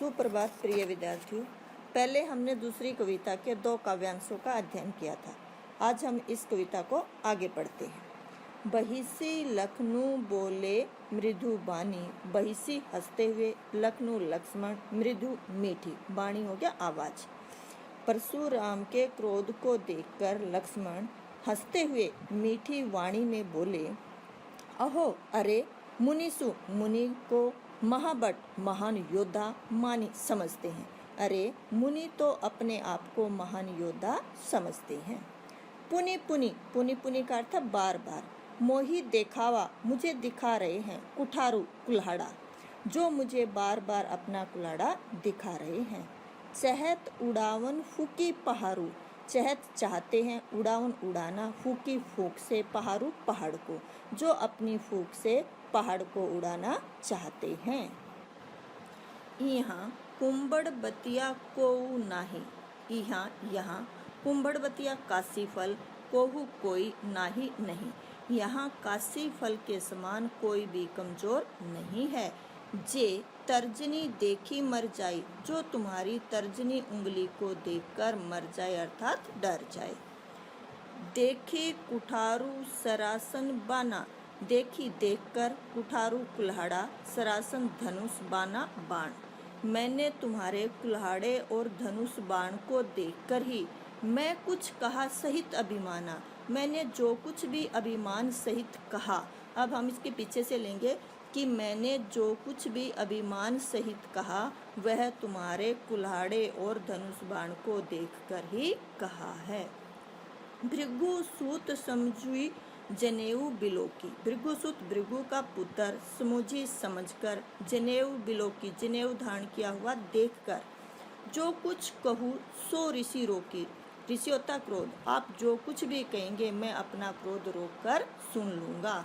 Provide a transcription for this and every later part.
सुप्रभात प्रिय विद्यार्थियों। पहले हमने दूसरी कविता के 2 काव्यांशों का अध्ययन किया था। आज हम इस कविता को आगे पढ़ते हैं। बहिसी लखनऊ बोले मृदु बानी, बहिसी हंसते हुए लखनऊ लक्ष्मण, मृदु मीठी, बाणी हो गया आवाज। परशुराम के क्रोध को देखकर लक्ष्मण हंसते हुए मीठी वाणी में बोले, अहो अरे मुनिसु, मुनि को महाबट महान योद्धा मानी समझते हैं। अरे मुनि तो अपने आप को महान योद्धा समझते हैं। पुनि पुनि, पुनि पुनि का अर्थ बार बार। मोही देखावा, मुझे दिखा रहे हैं। कुठारू कुल्हाड़ा, जो मुझे बार बार अपना कुल्हाड़ा दिखा रहे हैं। चहत उड़ावन फूकी पहाड़ू, चहत चाहते हैं, उड़ावन उड़ाना, फूकी फूंक से, पहाड़ू पहाड़ को, जो अपनी फूंक से पहाड़ को उड़ाना चाहते हैं। यहाँ कुंभड़ बतिया कोऊ नाही, यहाँ कुंभड़ बतिया काशी फल, कोहू कोई नाही नहीं, यहाँ काशी फल के समान कोई भी कमजोर नहीं है। जे तर्जनी देखी मर जाए, जो तुम्हारी तर्जनी उंगली को देखकर मर जाए अर्थात डर जाए। देखे कुठारू सरासन बाना, देखी देखकर, कुठारू कुल्हाड़ा, सरासन धनुष, बाना बाण। मैंने तुम्हारे कुल्हाड़े और धनुष बाण को देखकर ही मैं कुछ कहा सहित अभिमाना, मैंने जो कुछ भी अभिमान सहित कहा। अब हम इसके पीछे से लेंगे कि मैंने जो कुछ भी अभिमान सहित कहा वह तुम्हारे कुल्हाड़े और धनुष बाण को देखकर ही कहा है। भृगु सूत समझुई जनेऊ बिलोकी, भृगुसुत भृगु का पुत्र समझी समझकर, जनेऊ बिलोकी जनेऊ धारण किया हुआ देखकर। जो कुछ कहूँ सो ऋषि रोकी, ऋषि होता क्रोध, आप जो कुछ भी कहेंगे मैं अपना क्रोध रोककर सुन लूँगा।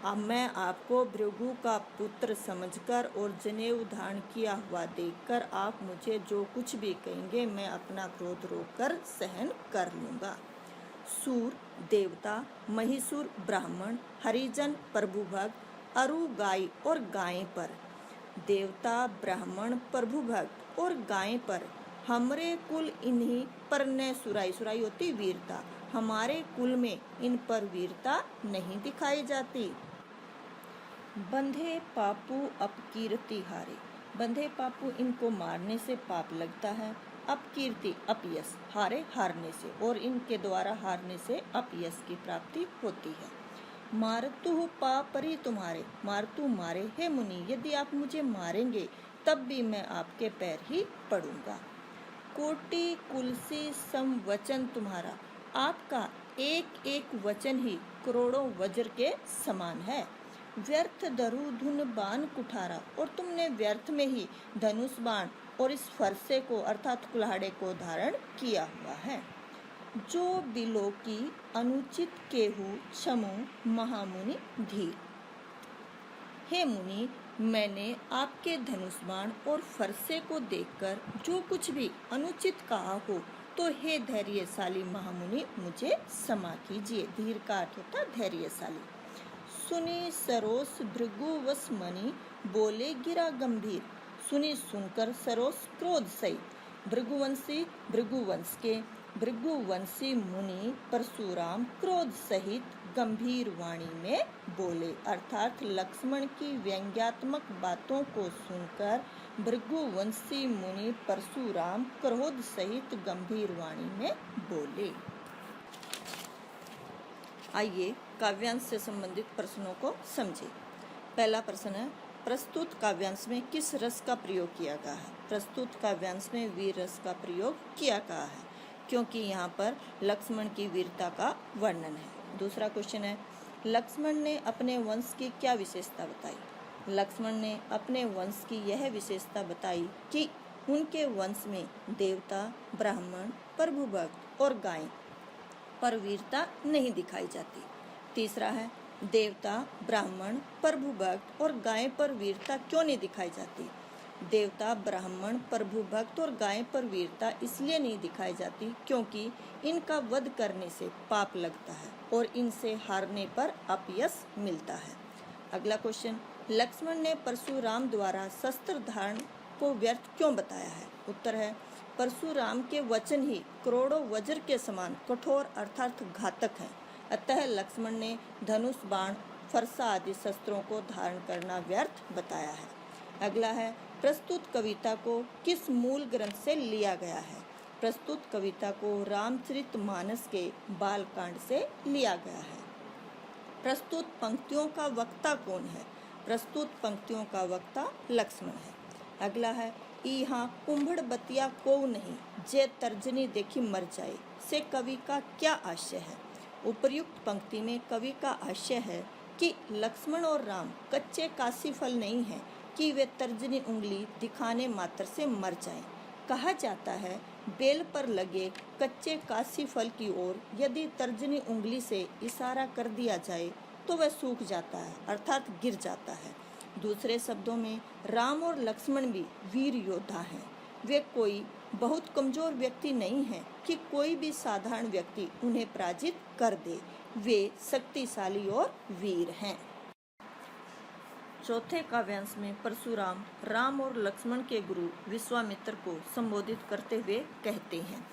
अब मैं आपको भृगु का पुत्र समझकर और जनेऊ धारण किया हुआ देखकर आप मुझे जो कुछ भी कहेंगे मैं अपना क्रोध रोककर सहन कर लूँगा। सूर देवता, महिषुर ब्राह्मण, हरिजन प्रभुभक्त, अरु गाय और गाय पर। देवता ब्राह्मण प्रभुभक्त और गाय पर, हमरे कुल इन्हीं पर न सुराई, सुराई होती वीरता, हमारे कुल में इन पर वीरता नहीं दिखाई जाती। बंधे पापू अपकीर्ति हारे, बंधे पापू इनको मारने से पाप लगता है। अपकीर्ति अपयश, हारे हारने से, और इनके द्वारा हारने से अपयश की प्राप्ति होती है। मारतु पापरी तुम्हारे, मारतु मारे हे मुनि, यदि आप मुझे मारेंगे तब भी मैं आपके पैर ही पड़ूंगा। कोटि कुलसी सम वचन तुम्हारा, आपका एक एक वचन ही करोड़ों वज्र के समान है। व्यर्थ धरु धुन बाण कुठारा, और तुमने व्यर्थ में ही धनुष बाण और इस फरसे को अर्थात कुल्हाड़े को धारण किया हुआ है। जो बिलो की अनुचित केहू क्षमु महामुनि धीर, हे मुनि मैंने आपके धनुष बाण और फरसे को देखकर जो कुछ भी अनुचित कहा हो तो हे धैर्यशाली महामुनि मुझे क्षमा कीजिए। धीर का अर्थ होता धैर्यशाली। सुनी सरोस भृगु वस मणि, बोले गिरा गंभीर, सुनी सुनकर सरोस क्रोध सहित, भृगुवंशी भृगुवंश के भृगुवंशी मुनि परशुराम क्रोध सहित गंभीर वाणी में बोले, अर्थात लक्ष्मण की व्यंग्यात्मक बातों को सुनकर भृगुवंशी मुनि परशुराम क्रोध सहित गंभीर वाणी में बोले। आइए काव्यांश से संबंधित प्रश्नों को समझें। पहला प्रश्न है, प्रस्तुत काव्यांश में किस रस का प्रयोग किया गया है? प्रस्तुत काव्यांश में वीर रस का प्रयोग किया गया है क्योंकि यहाँ पर लक्ष्मण की वीरता का वर्णन है। दूसरा क्वेश्चन है, लक्ष्मण ने अपने वंश की क्या विशेषता बताई? लक्ष्मण ने अपने वंश की यह विशेषता बताई कि उनके वंश में देवता, ब्राह्मण, प्रभुभक्त और गाय पर वीरता नहीं दिखाई जाती। तीसरा है, देवता, ब्राह्मण, प्रभुभक्त और गाय पर वीरता क्यों नहीं दिखाई जाती? देवता, ब्राह्मण, प्रभुभक्त और गाय पर वीरता इसलिए नहीं दिखाई जाती क्योंकि इनका वध करने से पाप लगता है और इनसे हारने पर अपयश मिलता है। अगला क्वेश्चन, लक्ष्मण ने परशुराम द्वारा शस्त्र धारण को व्यर्थ क्यों बताया है? उत्तर है, परशुराम के वचन ही करोड़ों वज्र के समान कठोर अर्थात घातक हैं। अतः लक्ष्मण ने धनुष, बाण, फरसा आदि शस्त्रों को धारण करना व्यर्थ बताया है। अगला है, प्रस्तुत कविता को किस मूल ग्रंथ से लिया गया है? प्रस्तुत कविता को रामचरितमानस के बालकांड से लिया गया है। प्रस्तुत पंक्तियों का वक्ता कौन है? प्रस्तुत पंक्तियों का वक्ता लक्ष्मण है। अगला है, यहाँ कुंभड़ बतिया को नहीं, जे तर्जनी देखी मर जाए, से कवि का क्या आशय है? उपर्युक्त पंक्ति में कवि का आशय है कि लक्ष्मण और राम कच्चे काशी फल नहीं हैं कि वे तर्जनी उंगली दिखाने मात्र से मर जाएं। कहा जाता है, बेल पर लगे कच्चे काशी फल की ओर यदि तर्जनी उंगली से इशारा कर दिया जाए तो वह सूख जाता है अर्थात गिर जाता है। दूसरे शब्दों में राम और लक्ष्मण भी वीर योद्धा हैं। वे कोई बहुत कमजोर व्यक्ति नहीं हैं कि कोई भी साधारण व्यक्ति उन्हें पराजित कर दे। वे शक्तिशाली और वीर हैं। चौथे काव्यांश में परशुराम राम और लक्ष्मण के गुरु विश्वामित्र को संबोधित करते हुए कहते हैं,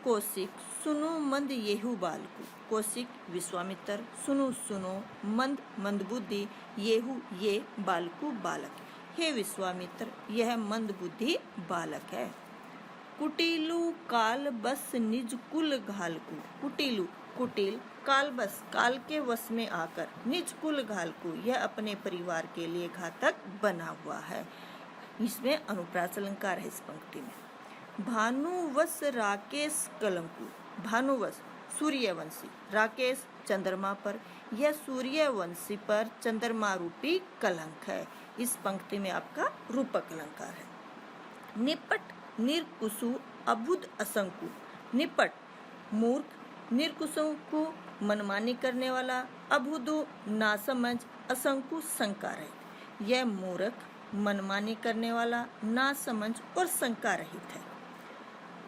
कौशिक सुनो मंद येहू बालकु। कौशिक विश्वामित्र, सुनो सुनो मंद मंदबुद्धि, येहू ये बालकु बालक। हे विश्वामित्र, यह मंदबुद्धि बालक है। कुटिलु काल बस निज कुल घालकु। कुटिलु कुटिल, काल बस काल के वश में आकर, निज कुल घालकु यह अपने परिवार के लिए घातक बना हुआ है। इसमें अनुप्रास अलंकार है इस पंक्ति में। भानुवश राकेश कलंकु। भानुवश सूर्यवंशी, राकेश चंद्रमा पर, यह सूर्यवंशी पर चंद्रमा रूपी कलंक है। इस पंक्ति में आपका रूपक अलंकार है। निपट निर्कुशु अबुध असंकु। निपट मूर्ख, निर्कुशु को मनमानी करने वाला, अबुधु नासमझ, असंकु शंका रहित। यह मूर्ख, मनमानी करने वाला, नासमझ और शंका रहित है।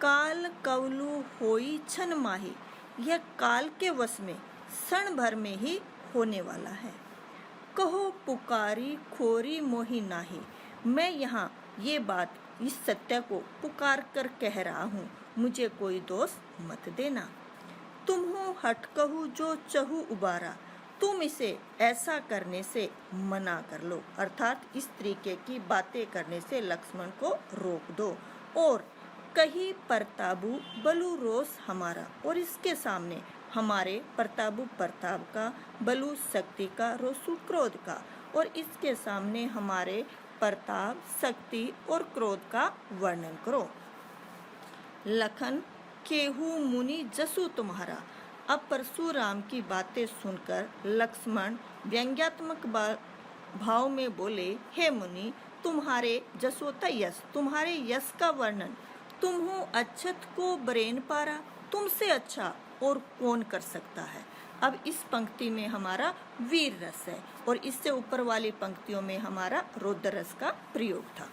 काल कवलु होई छन माही। यह काल के वश में क्षण भर में ही होने वाला है। कहो पुकारी खोरी मोही नाही। मैं यहाँ ये बात इस सत्य को पुकार कर कह रहा हूँ, मुझे कोई दोष मत देना। तुम हो हट कहू जो चहु उबारा। तुम इसे ऐसा करने से मना कर लो, अर्थात इस तरीके की बातें करने से लक्ष्मण को रोक दो। और कही परताबु बलु रोष हमारा, और इसके सामने हमारे परताबु प्रताप का, बलु शक्ति का, रोसु क्रोध का, और इसके सामने हमारे प्रताप, शक्ति और क्रोध का वर्णन करो। लखन केहू मुनि जसु तुम्हारा। अब परशुराम की बातें सुनकर लक्ष्मण व्यंग्यात्मक भाव में बोले, हे मुनि, तुम्हारे जसोता यश, तुम्हारे यश का वर्णन। तुम हो अच्छत को बरेन पारा। तुमसे अच्छा और कौन कर सकता है। अब इस पंक्ति में हमारा वीर रस है और इससे ऊपर वाली पंक्तियों में हमारा रौद्र रस का प्रयोग था।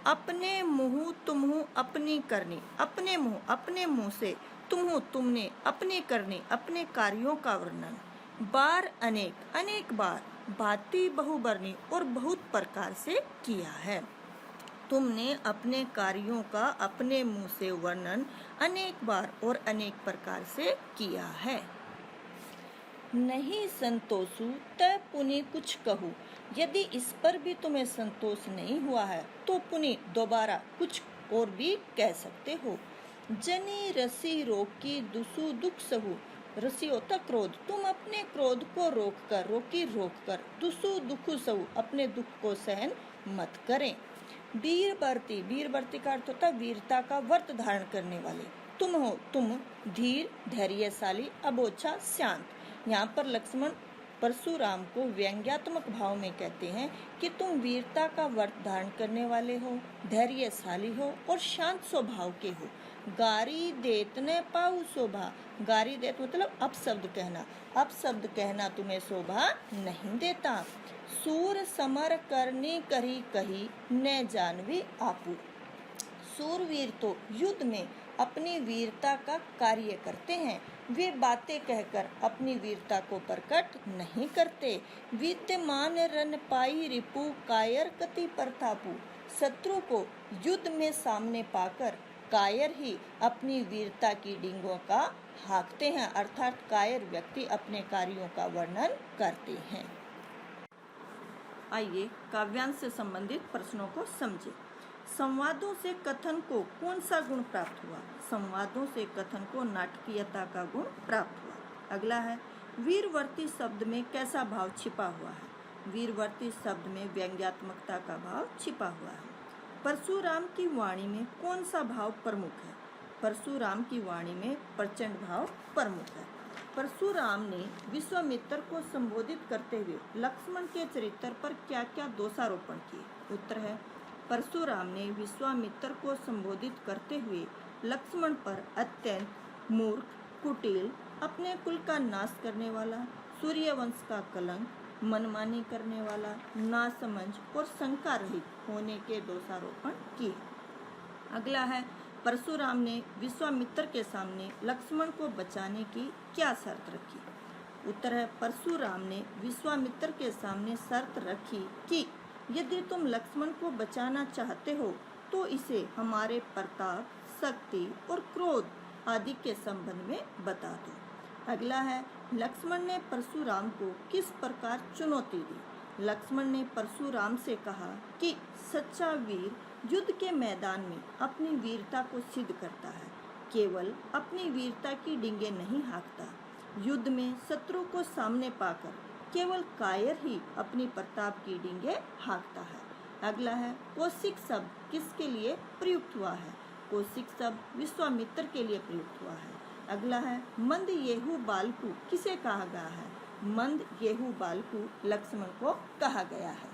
अपने मुँह तुमहु अपनी करनी। अपने मुँह से तुमहु तुमने, अपने करनी अपने कार्यों का वर्णन। बार अनेक बार, भांति बहुबरनी और बहुत प्रकार से किया है। तुमने अपने कार्यों का अपने मुँह से वर्णन अनेक बार और अनेक प्रकार से किया है। नहीं संतोषु तय पुनि कुछ कहूँ। यदि इस पर भी तुम्हें संतोष नहीं हुआ है तो पुनि दोबारा कुछ और भी कह सकते हो। जनी रसी रोकी दुसु दुख सहु। रसी होता क्रोध, तुम अपने क्रोध को रोक कर दुसु दुखु सहु, अपने दुख को सहन मत करें। वीरवर्ती का अर्थ होता वीरता का व्रत धारण करने वाले। तुम धीर, धैर्यशाली, अबोछा, शांत। यहाँ पर लक्ष्मण परशुराम को व्यंग्यात्मक भाव में कहते हैं कि तुम वीरता का व्रत धारण करने वाले हो, धैर्यशाली हो और शांत स्वभाव के हो। गारी देत न पाऊ शोभा। गारी देत मतलब अपशब्द कहना तुम्हें शोभा नहीं देता। सूर समर करनी करी कही न जानवी आपू। सूरवीर तो युद्ध में अपनी वीरता का कार्य करते हैं, वे बातें कहकर अपनी वीरता को प्रकट नहीं करते। विद्यमान रन पाई रिपु कायर कति प्रतापु। शत्रु को युद्ध में सामने पाकर कायर ही अपनी वीरता की डींगों का हाँकते हैं, अर्थात कायर व्यक्ति अपने कार्यों का वर्णन करते हैं। आइए काव्यांश से संबंधित प्रश्नों को समझें। संवादों से कथन को कौन सा गुण प्राप्त हुआ? संवादों से कथन को नाटकीयता का गुण प्राप्त हुआ। अगला है, वीरवर्ती शब्द में कैसा भाव छिपा हुआ है? वीरवर्ती शब्द में व्यंग्यात्मकता का भाव छिपा हुआ है। परशुराम की वाणी में कौन सा भाव प्रमुख है? परशुराम की वाणी में प्रचंड भाव प्रमुख है। परशुराम ने विश्वामित्र को संबोधित करते हुए लक्ष्मण के चरित्र पर क्या क्या दोषारोपण किए? उत्तर है, परशुराम ने विश्वामित्र को संबोधित करते हुए लक्ष्मण पर अत्यंत मूर्ख, कुटिल, अपने कुल का नाश करने वाला, सूर्यवंश का कलंक, मनमानी करने वाला, नासमझ और शंका रहित होने के दोषारोपण किए। अगला है, परशुराम ने विश्वामित्र के सामने लक्ष्मण को बचाने की क्या शर्त रखी? उत्तर है, परशुराम ने विश्वामित्र के सामने शर्त रखी कि यदि तुम लक्ष्मण को बचाना चाहते हो तो इसे हमारे प्रताप, शक्ति और क्रोध आदि के संबंध में बता दो। अगला है, लक्ष्मण ने परशुराम को किस प्रकार चुनौती दी? लक्ष्मण ने परशुराम से कहा कि सच्चा वीर युद्ध के मैदान में अपनी वीरता को सिद्ध करता है, केवल अपनी वीरता की डींगे नहीं हाँकता। युद्ध में शत्रु को सामने पाकर केवल कायर ही अपनी प्रताप की डींगे हाँकता है। अगला है, कौशिक शब्द किसके लिए प्रयुक्त हुआ है? कौशिक शब्द विश्वामित्र के लिए प्रयुक्त हुआ है। अगला है, मंद येहू बालकु किसे कहा गया है? मंद येहू बालकु लक्ष्मण को कहा गया है।